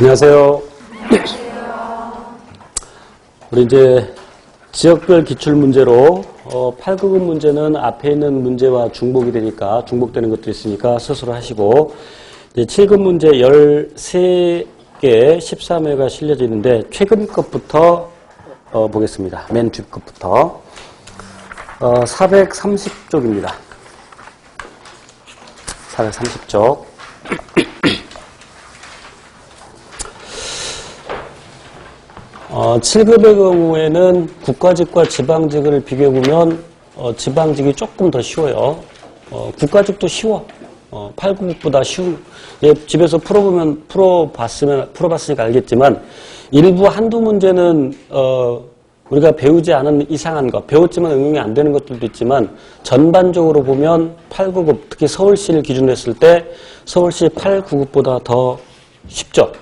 안녕하세요. 우리 이제 지역별 기출 문제로 8급급 문제는 앞에 있는 문제와 중복이 되니까 중복되는 것들이 있으니까 스스로 하시고 이제 7급 문제 13개 13회가 실려져 있는데 최근 것부터 보겠습니다. 맨 뒷급부터 430쪽입니다. 430쪽. 어, 7급의 경우에는 국가직과 지방직을 비교해보면 지방직이 조금 더 쉬워요. 국가직도 쉬워. 8급보다 쉬운. 집에서 풀어봤으니까 알겠지만 일부 한두 문제는 우리가 배우지 않은 이상한 것, 배웠지만 응용이 안 되는 것들도 있지만 전반적으로 보면 8급급, 특히 서울시를 기준으로 했을 때 서울시 8급보다 더 쉽죠?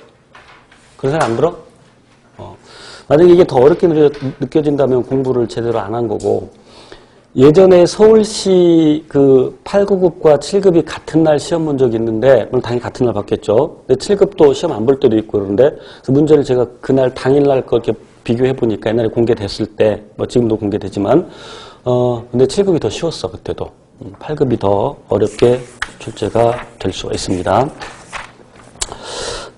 그런 생각 안 들어? 만약에 이게 더 어렵게 느껴진다면 공부를 제대로 안 한 거고, 예전에 서울시 그 8급과 7급이 같은 날 시험 본 적이 있는데, 물론 당연히 같은 날 봤겠죠. 근데 7급도 시험 안 볼 때도 있고 그런데, 그래서 문제를 제가 그날 당일날 거 이렇게 비교해 보니까 옛날에 공개됐을 때, 뭐 지금도 공개되지만, 근데 7급이 더 쉬웠어, 그때도. 8급이 더 어렵게 출제가 될 수가 있습니다.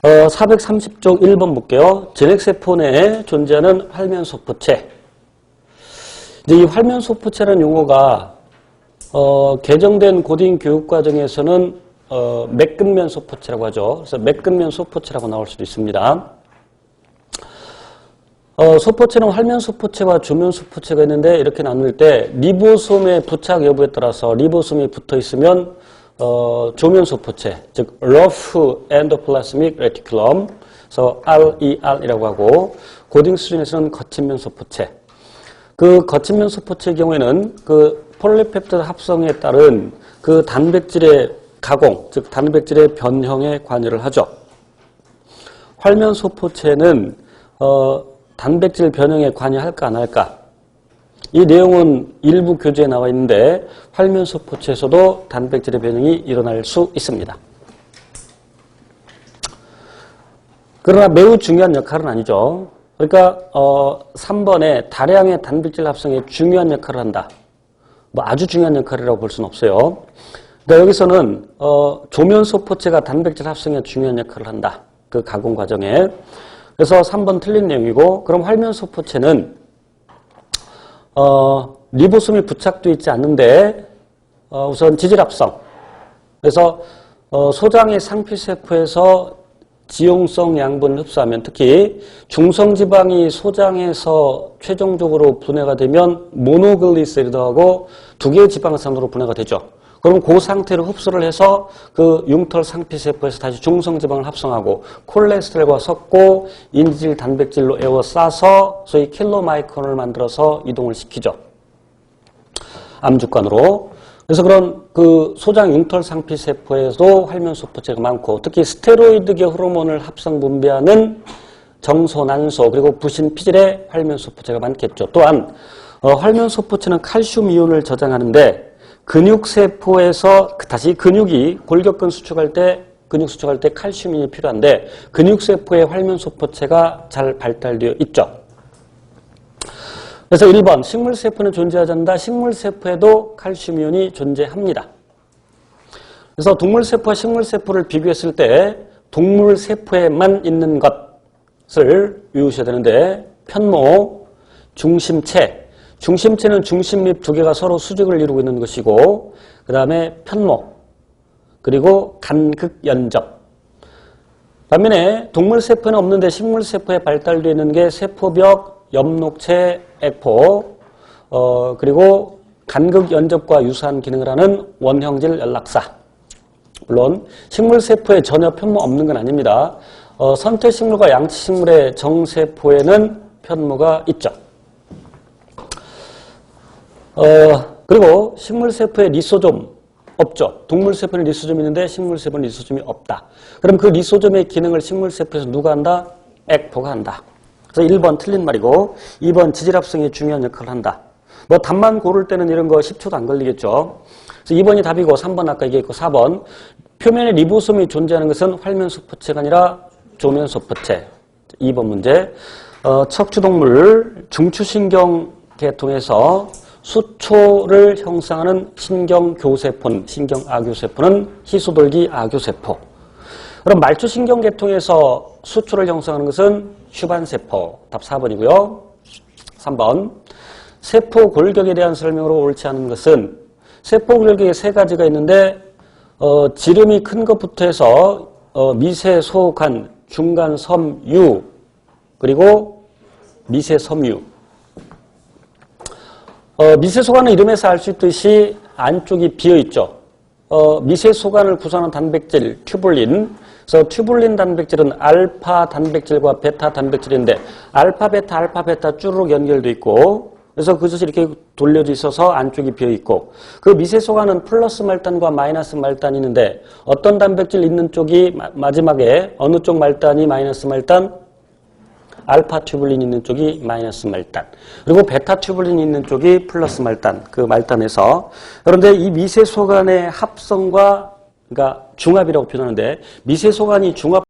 430쪽 1번 볼게요. 전액세포 내에 존재하는 활면소포체. 이제 이 활면소포체라는 용어가, 개정된 고등 교육과정에서는, 맥근면소포체라고 하죠. 그래서 맥근면소포체라고 나올 수도 있습니다. 소포체는 활면소포체와 조면소포체가 있는데, 이렇게 나눌 때, 리보솜의 부착 여부에 따라서 리보솜이 붙어 있으면, 조면소포체, 즉 rough endoplasmic reticulum, 그래서 RER이라고 하고 고딩 수준에서는 거친면소포체. 그 거친면소포체의 경우에는 그 폴리펩티드 합성에 따른 그 단백질의 가공, 즉 단백질의 변형에 관여를 하죠. 활면소포체는 단백질 변형에 관여할까 안 할까? 이 내용은 일부 교재에 나와 있는데 활면소포체에서도 단백질의 변형이 일어날 수 있습니다. 그러나 매우 중요한 역할은 아니죠. 그러니까 3번에 다량의 단백질 합성에 중요한 역할을 한다. 뭐 아주 중요한 역할이라고 볼 수는 없어요. 그러니까 여기서는 조면소포체가 단백질 합성에 중요한 역할을 한다. 그 가공 과정에. 그래서 3번 틀린 내용이고, 그럼 활면소포체는 리보솜이 부착되어 있지 않는데, 우선 지질합성. 그래서, 소장의 상피세포에서 지용성 양분을 흡수하면, 특히 중성지방이 소장에서 최종적으로 분해가 되면 모노글리세리드하고 두 개의 지방산으로 분해가 되죠. 그럼 그 상태로 흡수를 해서 그 융털 상피세포에서 다시 중성지방을 합성하고 콜레스테롤과 섞고 인지질 단백질로 에워싸서 소위 킬로마이크론을 만들어서 이동을 시키죠. 암주관으로. 그래서 그런 그 소장 융털 상피세포에도 활면소포체가 많고, 특히 스테로이드계 호르몬을 합성 분비하는 정소난소 그리고 부신 피질에 활면소포체가 많겠죠. 또한 활면소포체는 칼슘 이온을 저장하는데, 근육세포에서 다시 근육이 골격근 수축할 때 근육 수축할 때 칼슘이 필요한데 근육세포의 활면소포체가 잘 발달되어 있죠. 그래서 1번 식물세포는 존재하지 않는다. 식물세포에도 칼슘이온이 존재합니다. 그래서 동물세포와 식물세포를 비교했을 때 동물세포에만 있는 것을 외우셔야 되는데, 편모, 중심체. 중심체는 중심립 두 개가 서로 수직을 이루고 있는 것이고, 그 다음에 편모, 그리고 간극연접. 반면에 동물세포는 없는데 식물세포에 발달되어 있는 게 세포벽, 엽록체, 액포, 그리고 간극연접과 유사한 기능을 하는 원형질 연락사. 물론 식물세포에 전혀 편모 없는 건 아닙니다. 선태식물과 양치식물의 정세포에는 편모가 있죠. 그리고 식물세포에 리소좀 없죠. 동물세포는 리소좀이 있는데 식물세포는 리소좀이 없다. 그럼 그 리소좀의 기능을 식물세포에서 누가 한다? 액포가 한다. 그래서 1번 틀린 말이고, 2번 지질합성이 중요한 역할을 한다. 뭐 답만 고를 때는 이런 거 10초도 안 걸리겠죠. 그래서 2번이 답이고 3번 아까 얘기했고 4번 표면에 리보솜이 존재하는 것은 활면소포체가 아니라 조면 소포체. 2번 문제. 척추동물 중추신경 계통에서 수초를 형성하는 신경교세포는, 신경아교세포는 희소돌기 아교세포. 그럼 말초신경 계통에서 수초를 형성하는 것은 휴반세포. 답 4번이고요. 3번. 세포 골격에 대한 설명으로 옳지 않은 것은 세포 골격에 세 가지가 있는데 지름이 큰 것부터 해서 미세 소간, 중간 섬유, 그리고 미세 섬유. 미세 소간은 이름에서 알 수 있듯이 안쪽이 비어 있죠. 미세 소간을 구성하는 단백질 튜블린. 그래서 튜블린 단백질은 알파 단백질과 베타 단백질인데 알파 베타 쭈르륵 연결돼 있고, 그래서 그것이 이렇게 돌려져 있어서 안쪽이 비어 있고, 그 미세 소간은 플러스 말단과 마이너스 말단이 있는데 어떤 단백질 있는 쪽이 마지막에 어느 쪽 말단이 마이너스 말단? 알파 튜블린 있는 쪽이 마이너스 말단, 그리고 베타 튜블린 있는 쪽이 플러스 말단, 그 말단에서. 그런데 이 미세 소간의 합성과, 그러니까 중합이라고 표현하는데, 미세 소간이 중합